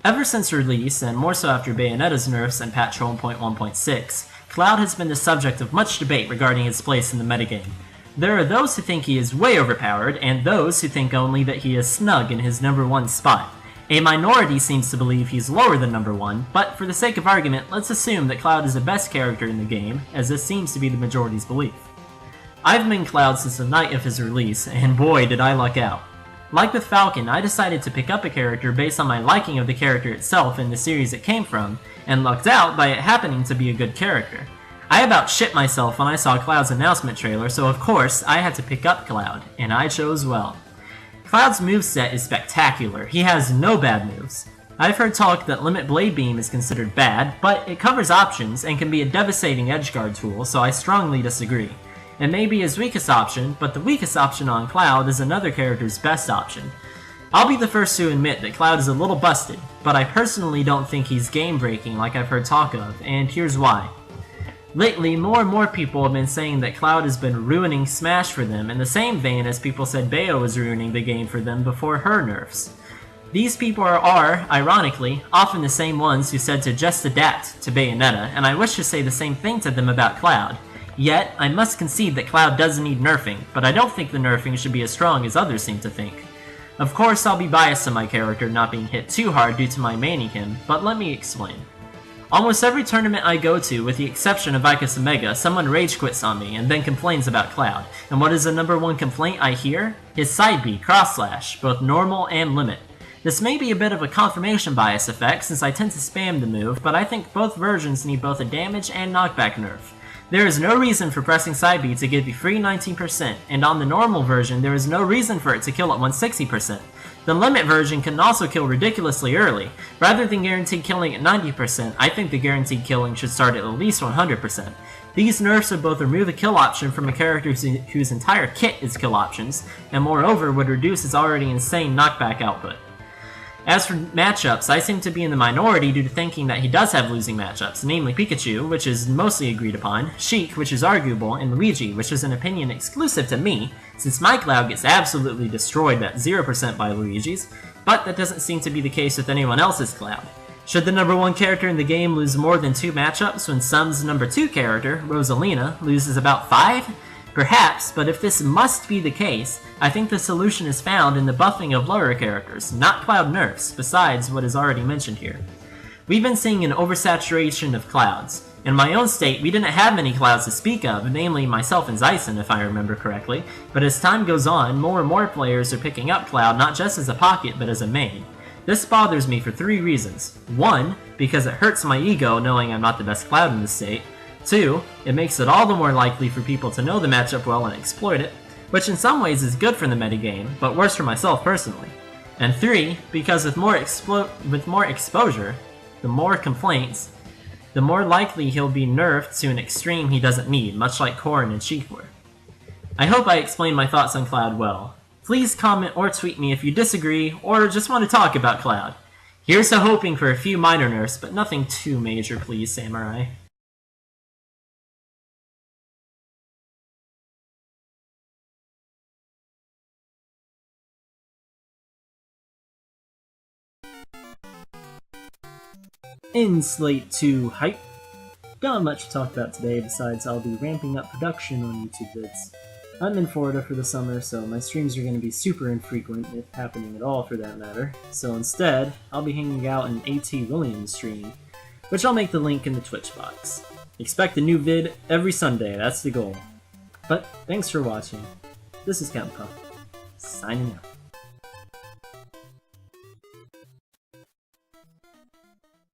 Ever since release, and more so after Bayonetta's nerfs and patch 1.1.6, Cloud has been the subject of much debate regarding his place in the metagame. There are those who think he is way overpowered, and those who think only that he is snug in his number 1 spot. A minority seems to believe he's lower than number 1, but for the sake of argument, let's assume that Cloud is the best character in the game, as this seems to be the majority's belief. I've mained Cloud since the night of his release, and boy did I luck out. Like with Falcon, I decided to pick up a character based on my liking of the character itself and the series it came from, and lucked out by it happening to be a good character. I about shit myself when I saw Cloud's announcement trailer, so of course I had to pick up Cloud, and I chose well. Cloud's moveset is spectacular. He has no bad moves. I've heard talk that Limit Blade Beam is considered bad, but it covers options and can be a devastating edgeguard tool, so I strongly disagree. It may be his weakest option, but the weakest option on Cloud is another character's best option. I'll be the first to admit that Cloud is a little busted, but I personally don't think he's game-breaking like I've heard talk of, and here's why. Lately, more and more people have been saying that Cloud has been ruining Smash for them in the same vein as people said Bayo was ruining the game for them before her nerfs. These people are, ironically, often the same ones who said to just adapt to Bayonetta, and I wish to say the same thing to them about Cloud. Yet, I must concede that Cloud does need nerfing, but I don't think the nerfing should be as strong as others seem to think. Of course, I'll be biased to my character not being hit too hard due to my maining him, but let me explain. Almost every tournament I go to, with the exception of Vicus Omega, someone rage quits on me and then complains about Cloud. And what is the number 1 complaint I hear? His side B, cross slash, both normal and limit. This may be a bit of a confirmation bias effect since I tend to spam the move, but I think both versions need both a damage and knockback nerf. There is no reason for pressing side B to give you free 19%, and on the normal version there is no reason for it to kill at 160%. The limit version can also kill ridiculously early. Rather than guaranteed killing at 90%, I think the guaranteed killing should start at least 100%. These nerfs would both remove a kill option from a character whose entire kit is kill options, and moreover would reduce his already insane knockback output. As for matchups, I seem to be in the minority due to thinking that he does have losing matchups, namely Pikachu, which is mostly agreed upon, Sheik, which is arguable, and Luigi, which is an opinion exclusive to me, since my Cloud gets absolutely destroyed at 0% by Luigi's, but that doesn't seem to be the case with anyone else's Cloud. Should the number 1 character in the game lose more than 2 matchups when Sum's number 2 character, Rosalina, loses about 5? Perhaps, but if this must be the case, I think the solution is found in the buffing of lower characters, not Cloud nerfs, besides what is already mentioned here. We've been seeing an oversaturation of Clouds. In my own state, we didn't have many Clouds to speak of, namely myself and Zyson if I remember correctly, but as time goes on, more and more players are picking up Cloud not just as a pocket but as a main. This bothers me for 3 reasons. 1, because it hurts my ego knowing I'm not the best Cloud in the state. 2, it makes it all the more likely for people to know the matchup well and exploit it, which in some ways is good for the metagame, but worse for myself personally. And 3, because with more exposure, the more complaints, the more likely he'll be nerfed to an extreme he doesn't need, much like Corrin and Sheik were. I hope I explained my thoughts on Cloud well. Please comment or tweet me if you disagree, or just want to talk about Cloud. Here's to hoping for a few minor nerfs, but nothing too major please, Samurai. In Slate 2 Hype. Not much to talk about today besides I'll be ramping up production on YouTube vids. I'm in Florida for the summer, so my streams are going to be super infrequent, if happening at all for that matter. So instead, I'll be hanging out in A.T. Williams' stream, which I'll make the link in the Twitch box. Expect a new vid every Sunday, that's the goal. But thanks for watching. This is Captain Puff, signing out.